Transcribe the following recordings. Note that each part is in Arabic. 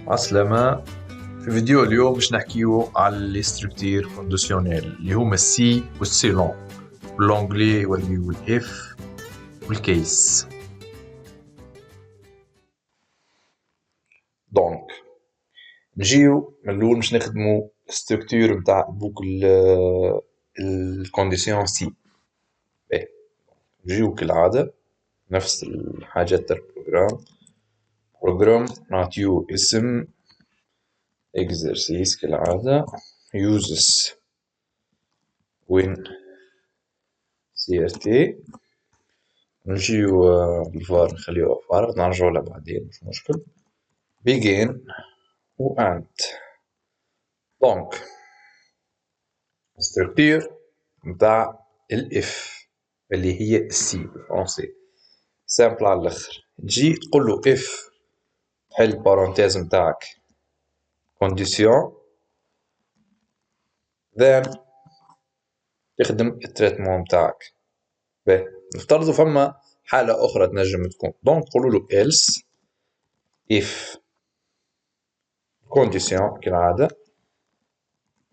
عسلامة. في فيديو اليوم باش نحكيو على لي ستركتير كونديسيونيل اللي هما السي والسيلون بالانجلي يوليو الاف والكيس. دونك نجيو من الاول باش نخدمو الستركتور نتاع بوك الكونديسيون سي. نجيو كالعادة نفس الحاجات تاع البروغرام نعطيو اسم exercise كالعادة uses when CRT. نجيو الفار نخليوه فارغ نرجعو له بعدين مش مشكل. begin و end. دونك ستركتور نتاع الاف اللي هي السي بالفرنسي سامبل على الاخر. تجي تقولو اف تحل بارونتيز نتاعك كونديسيون then تخدم التريتمون نتاعك. باهي نفترضو فما حالة أخرى تنجم تكون دونك تقولولو else if condition كالعادة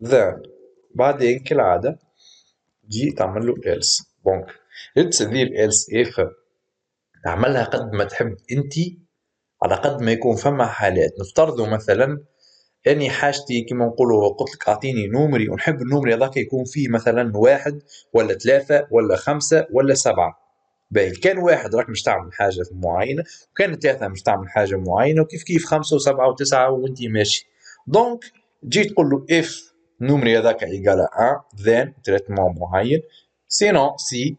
then بعدين كالعادة تجي تعملو else. دونك تسدير else if تعملها قد ما تحب انتي على قد ما يكون فما حالات. نفترضو مثلا اني حاجتي كيما نقولو قلتلك اعطيني نومري ونحب النومري هذاك يكون فيه مثلا 1 ولا 3 ولا 5 ولا 7. باهي كان 1 راك مش تعمل حاجة معينة وكان 3 مش تعمل حاجة معينة وكيف كيف 5 و7 و9 وانتي ماشي. دونك تجي تقولو if النومري هذاك ايقال 1 then تريتمون معين سينو سي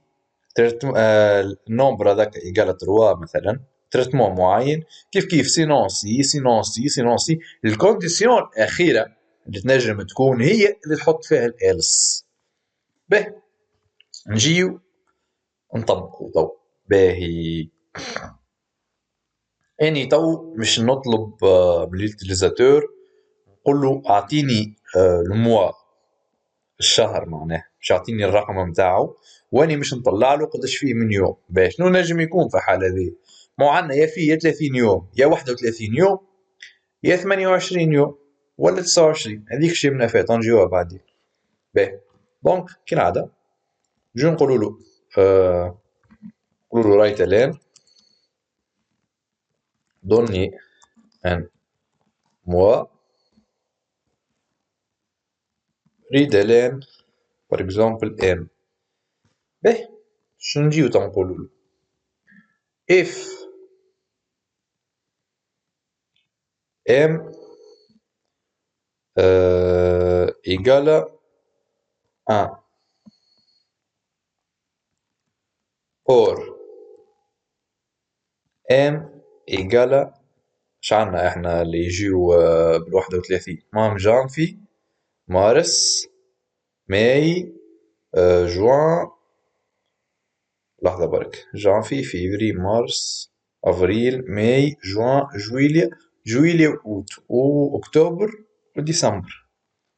النومبر هذاك ايقال 3 مثلا تريتمون معين كيف كيف سينون سي سينون سي سينون سي. الكونديسيون الأخيرة اللي تنجم تكون هي اللي تحط فيها الإلس. باهي نجيو نطبقو تو. باهي اني تو مش نطلب من اليوتيليزاتور نقولو اعطيني الموا الشهر معناه مش اعطيني الرقم نتاعو واني مش نطلع له قداش فيه من يوم. باش شنو نجم يكون في حالة ذي مو عندنا يا فيه يا 30 يوم يا 31 يوم يا 28 يوم ولا 29 هذيك شي منافات نجيوها بعدين. باهي دونك كالعادة نجيو نقولولو نقولولو رايت الان دوني ان موا ريد الان for example m. باهي شنو نجيو تنقولولو if m égale 1 or m égale شعنا احنا اللي يجيو بال31 مام جانفي مارس ماي جوان لحظة برك جانفي فيفري مارس افريل ماي جوان جويليا اوت و اكتوبر و ديسمبر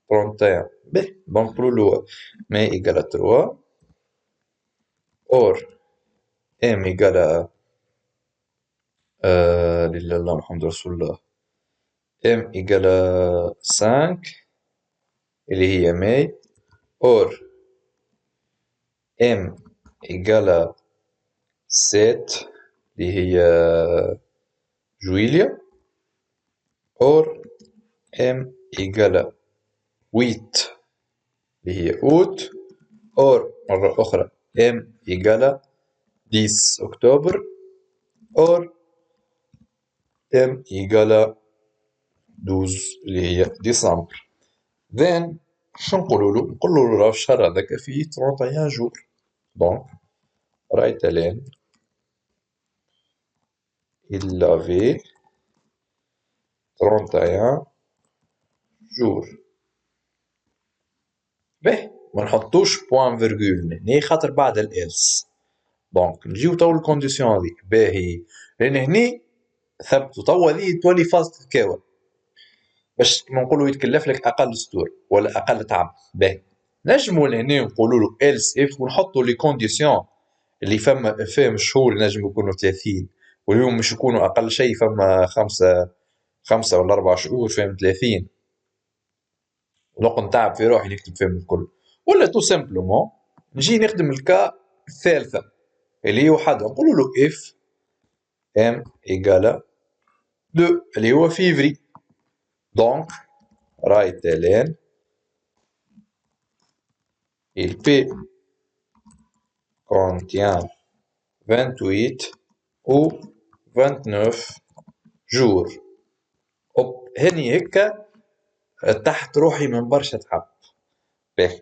31. باهي دونك نقولولو ماي ايكال 3 اور ام ايكال لله الله محمد رسول الله ام ايكال 5 اللي هي ماي اور ام ايكال 7 اللي هي جويليا اور ام ايكال 8 اللي هي اوت اور مرة أخرى ام ايكال 10 أكتوبر اور ام ايكال 12 اللي هي ديسمبر. then شو نقولولو نقولولو راه الشهر هذاك فيه 31 جور. دونك رايت الان il avait 31 جور. باهي ما نحطوش بوان فيرغول هنا خاطر بعد الالس. دونك نجيو تو الكونديسيون هذيك. باهي لان هني ثبتو توا هذي تولي فاز تتكاوى باش كيما نقولو يتكلف لك اقل سطور ولا اقل تعب. باهي نجمو لهنا نقولولو else if ونحطو لي كونديسيون اللي فيهم الشهور نجم يكونوا 30 واليوم مش يكونوا اقل شيء فما 5 5 ولا 4 شهور فهم 30 ونقعد نتعب في روحي نكتب فيهم الكل، ولا تو سامبلومون نجي نخدم الكا الثالثة اللي هي وحدها نقول له اف ام ايجالا 2 اللي هو فيفري. دونك رايت لين il P contient 28 ou 29 جور. اوب هني هكا تحت روحي من برشا تعب. باهي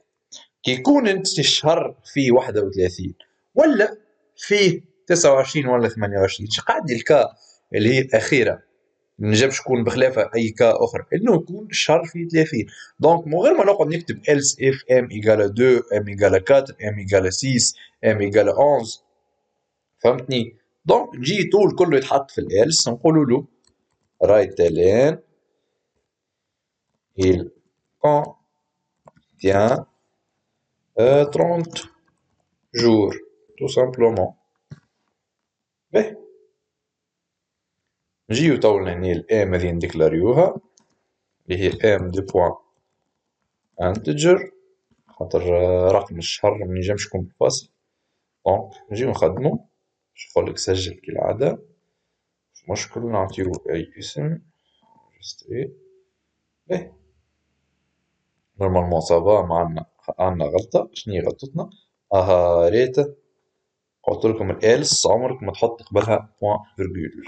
كي يكون انت الشهر فيه 31 ولا فيه 29 ولا 28 شقعد الكا اللي هي الأخيرة نجمش تكون بخلافها أي كا أخرى إنه يكون الشهر فيه 30. دونك من غير ما نقعد نكتب else if m égale 2 m égale 4 m égale 6 m égale 11 فهمتني. دونك نجي طول كله يتحط في الالس نقولوا له رايت لين il contient 30 jours tout simplement. باهي نجيو تو لهني الام هذي نديكلاريوها اللي هي ام دو بوان انتجر خاطر رقم الشهر ما ينجمش يكون بالفاصل. دونك نجيو نخدمو شوف لك سجل كالعادة مش مشكل نعطيو أي اسم ريجستري. باهي نورمالمون سافا ما عندنا غلطة. شني غلطتنا؟ ريت قلتلكم الالس عمرك ما تحط قبلها بوان فيرغول.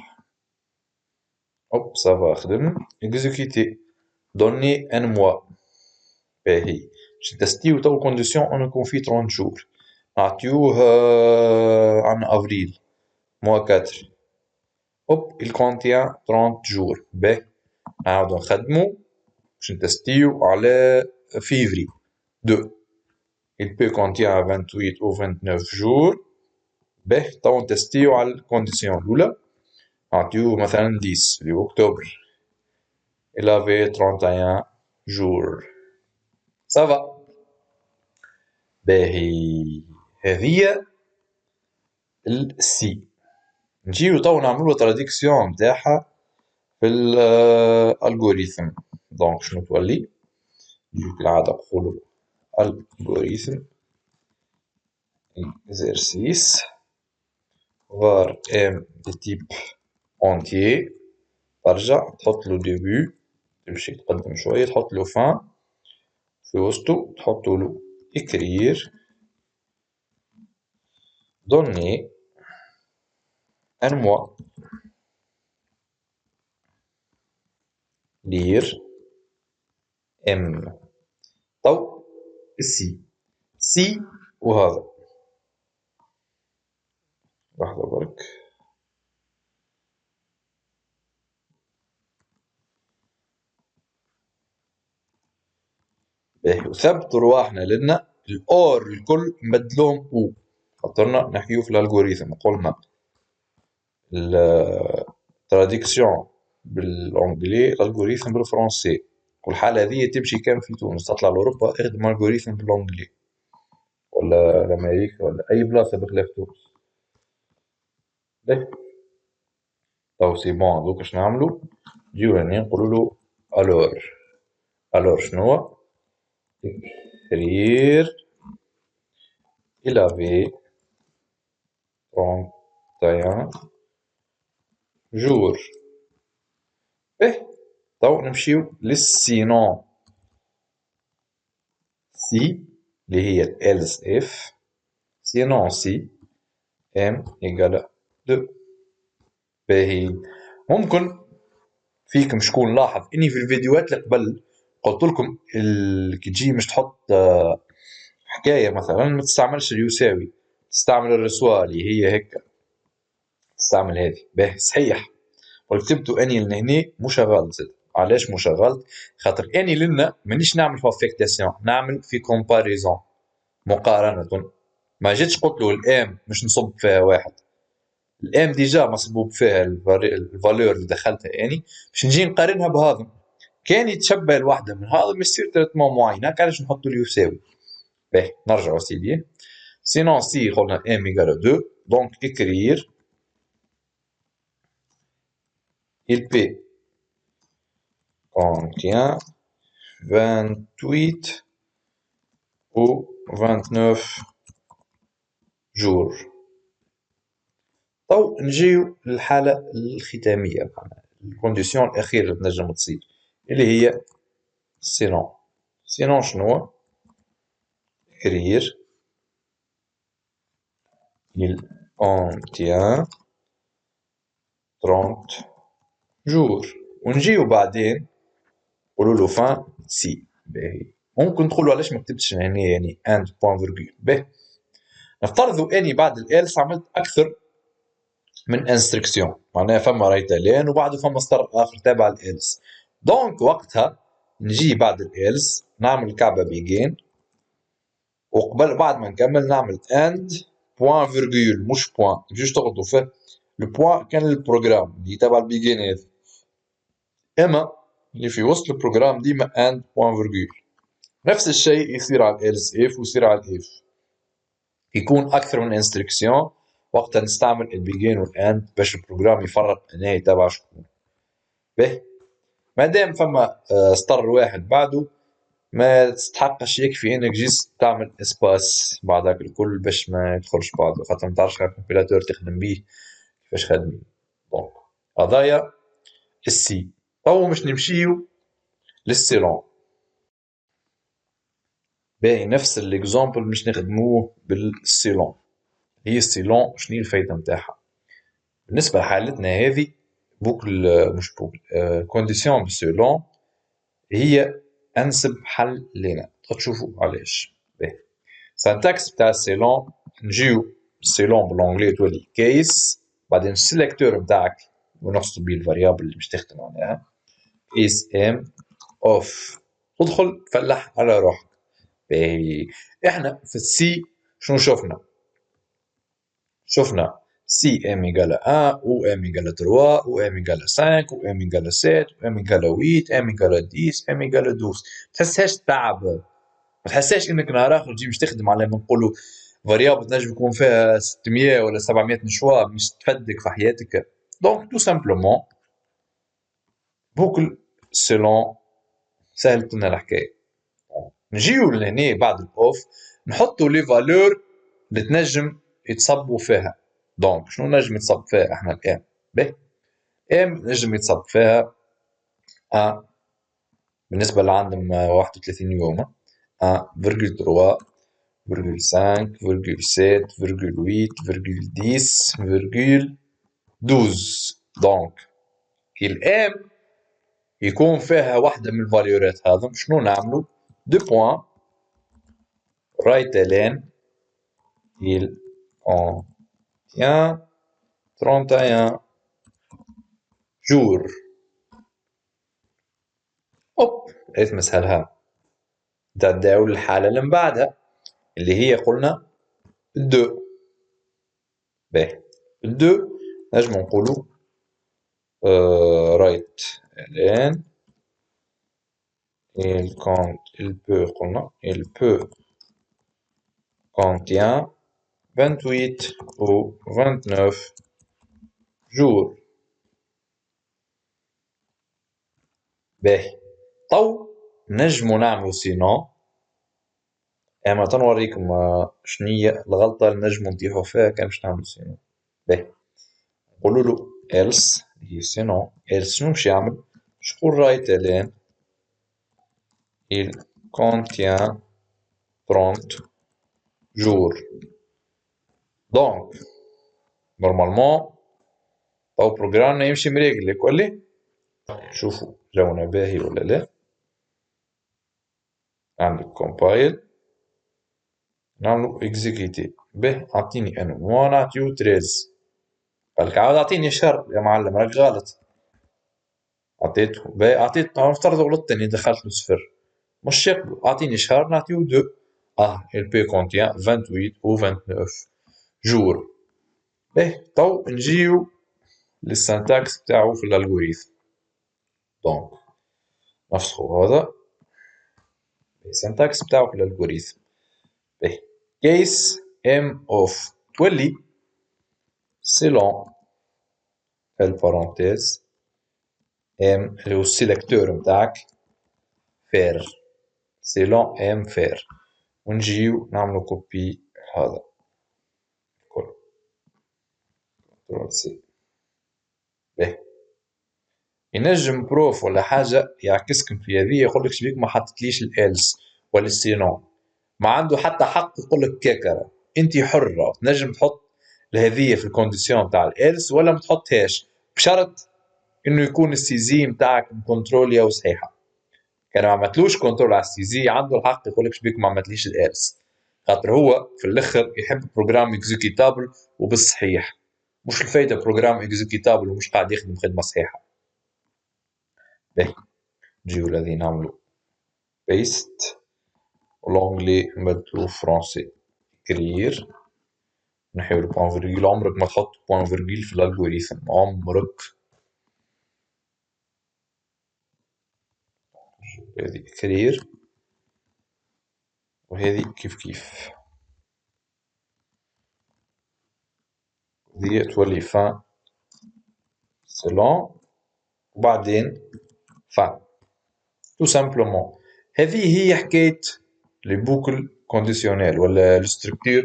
هوب سافا خدم اكزيكيتي دوني ان موا. باهي باش نتستيو تو كونديسيون انو يكون فيه 30 جور نعطيوه عن افريل موا 4. هوب il contient 30 جور. باهي نعاودو نخدمو باش نتستيو على فيفري 2 il peut contient 28 ou 29 جور. باهي تو نتستيو على الكونديسيون الأولى نعطيوه مثلا 10 اللي هو أكتوبر il avait 31 جور. صافا باهي هذيا السي. نجيو تو نعملو تراديكسيون نتاعها في الالغوريثم. دونك شنو تولي نجيو كالعادة نقولو الغوريثم exercice var m de type entier ترجع تحطلو début تمشي تقدم شوية تحطلو fin في وسطو تحطولو écrire donner un mois lire m. تو السي سي وهذا لحظة برك باهي وثبتوا رواحنا لنا الأور الكل نبدلوهم أو خاطرنا نحكيو في الألغوريثم قلنا التراديكسيون بالأنجلي الألغوريثم بالفرنسي والحالة هذه تمشي كان في تونس تطلع لأوروبا اخدم ألغوريثم بالأنجلي ولا لأمريكا ولا أي بلاصة بخلاف تونس. باهي تو سي بون دوكا اش نعملو نجيو هنا نقولولو ألور شنوا écrire il avait 31 jours. باهي تو نمشيو للسينون سي اللي هي else if سينون سي m égale 2. باهي ممكن فيكم شكون لاحظ اني في الفيديوهات اللي قبل قلت لكم كي تجي مش تحط حكايه مثلا ما تستعملش اليساوي تستعمل الرسوة اللي هي هكا تستعمل هذه. باهي صحيح وكتبتوا اني لهني مشغل زاد. علاش مشغل؟ خاطر اني لنا مانيش نعمل في افيكتاسيون نعمل في كومباريزون مقارنة. ما جيتش قلت له الام مش نصب فيها واحد الام ديجا مصبوب فيها الفالور اللي دخلتها اني باش نجي نقارنها بهذا كان يتشبه الواحدة من هذا يصير تريتمون معين هكا علاش نحطو لي يساوي. باهي نرجعو سيدي سينون سي قلنا ام ايكال 2 دونك écrire il peut contient 28 ou 29 jours. تو نجيو للحالة الختامية، الكونديسيون الأخيرة اللي تنجم تصير اللي هي سينون. سينون شنو؟ écrire il contient 30 jours. ونجيو بعدين نقولوا له فان سي. باهي ممكن تقولوا علاش ما كتبتش هنا يعني اند بوان فيرغول. باهي نفترضوا اني بعد الالس عملت اكثر من انستركسيون، معناها فما رايت لين وبعده فما سطر اخر تابع الالس. دونك وقتها نجي بعد الالس نعمل كعبه بيجين، وقبل بعد ما نكمل نعمل اند بوان فيرغول مش بوان، متجوش تغلطوا فيه. البوان كان البروجرام اللي تبع البيجين هذا، اما اللي في وسط البروجرام ديما اند بوان فيرغول. نفس الشيء يصير على الالس اف ويصير على الاف، يكون اكثر من انستركسيون وقتها نستعمل البيجين والاند باش البروجرام يفرق النهاية تبع شكون. باهي مادام فما سطر واحد بعده ما تستحقش، يكفي انك جيس تعمل اسباس بعدك الكل باش ما يدخلش بعضه، خاطر ما تعرفش الكمبيلاتور تخدم بيه كيفاش خادمين. دونك هذايا السي. تو باش نمشيو للسيلون. باهي نفس الاكزامبل باش نخدموه بالسيلون. هي السيلون شنو الفايده نتاعها بالنسبه لحالتنا هذه؟ بوكل مش بوكل كونديسيون بسيلون هي انسب حل لنا. تشوفوا علاش. باهي سانتاكس بتاع السيلون، نجيو السيلون بالانجلي تولي كيس، بعدين السيلكتور بتاعك ونقصد بيه الفاريابل اللي باش تخدم عليها اس ام اوف، تدخل تفلح على روحك. باهي احنا في السي شنو شفنا؟ شفنا سي ام ايجال 1 و ام ايجال 3 و ام ايجال 5 و ام ايجال 7 و ام ايجال 8 ام ايجال 10 ام ايجال 12. ما تحسهاش تعب، ما تحسهاش انك نهار اخر تجي باش تخدم على ما نقولوا فاريابل تنجم يكون فيها 600 ولا 700 نشوى مش تفدك في حياتك. دونك تو سامبلومون بوكل سيلون سهلت لنا الحكايه. نجيو لهنا بعد الاوف نحطوا لي فالور اللي تنجم يتصبوا فيها. دونك شنو نجم يتصب فيها احنا الان؟ به ام نجم يتصب فيها بالنسبه اللي عندهم 31 يوم 1,3 5 7 8 10 12. دونك كي الام يكون فيها واحدة من الفاليورات هذا شنو نعملو؟ دو بوان رايت لين il contient 31 jours. اوب لقيت مسهلها. تداول الحالة اللي من بعدها اللي هي قلنا الدو. باهي الدو نجمو نقولو رايت لين il peut قلنا il peut contient 28 ou 29 jours. باهي تو نجمو نعملو سينون، اما تنوريكم شنية الغلطة اللي نجمو نطيحو فيها كان باش نعملو سينون. باهي نقولولو else هي سينون. else شنو باش يعمل؟ باش يقول رايت لين il contient 30 jours. دونك نورمالمون تو بروجرامنا يمشي مريقل ولا؟ شوفوا جونا باهي ولا لا. نعمل كومبايل نعملو اكزيكيتي. به اعطيني انا ونعطيو 13. قالك عاود اعطيني شهر يا معلم راك غلط. عطيته باهي عطيت نفترض غلطت اني دخلت له صفر مش يقبلو. اعطيني شهر نعطيو 2 il peut contient 28 ou 29 jours. باهي تو نجيو للسنتاكس بتاعو في الالغوريثم. دونك نفسخو هذا السنتاكس بتاعو في الالغوريثم. باهي case m of تولي selon البارونتيز ام اللي هو السيلكتور متاعك فير، سيلون ام فير، ونجيو نعملو كوبي هذا كله. كنترول سي. باهي. ينجم بروف ولا حاجة يعكسكم في هذه يقول لك شبيك ما حطيتليش الالس ولا السينون، ما عنده حتى حق يقول لك كاكرة، انت حرة تنجم تحط الهذية في الكونديسيون تاع الالس ولا ما تحطهاش، بشرط انه يكون السي زي نتاعك مكنتروليا وصحيحة. كان ما عملتلوش كنترول على السي زي عنده الحق يقول لك شبيك ما عملتليش الالس، خاطر هو في الاخر يحب بروجرام اكزيكيتابل وبالصحيح، مش الفايدة بروجرام اكزيكيتابل ومش قاعد يخدم خدمة صحيحة. باهي. نجيو الذي نعملو بيست ولونجلي نبدلو فرونسي كرير، نحيو البوان فيرجيل، عمرك ما تحط بوان فيرجيل في الالغوريثم عمرك. هذه كرير وهذه كيف كيف، هذه تولي فان سيلون وبعدين فان تو سامبلومون. هذه هي حكاية لي بوكل كونديسيونيل ولا الستركتور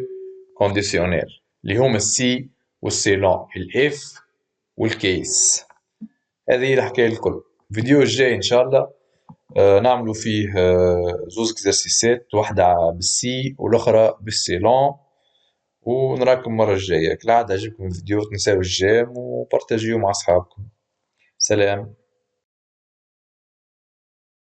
كونديسيونيل اللي هما السي والسيلون الاف والكيس. هذه هي الحكاية الكل. الفيديو الجاي ان شاء الله نعملوا فيه زوز اكزرسيسات، واحدة بالسي والاخرى بالسيلون، ونراكم المرة الجاية. كالعادة عجبكم الفيديو تنساو الجيم وبارتاجيو مع اصحابكم. سلام.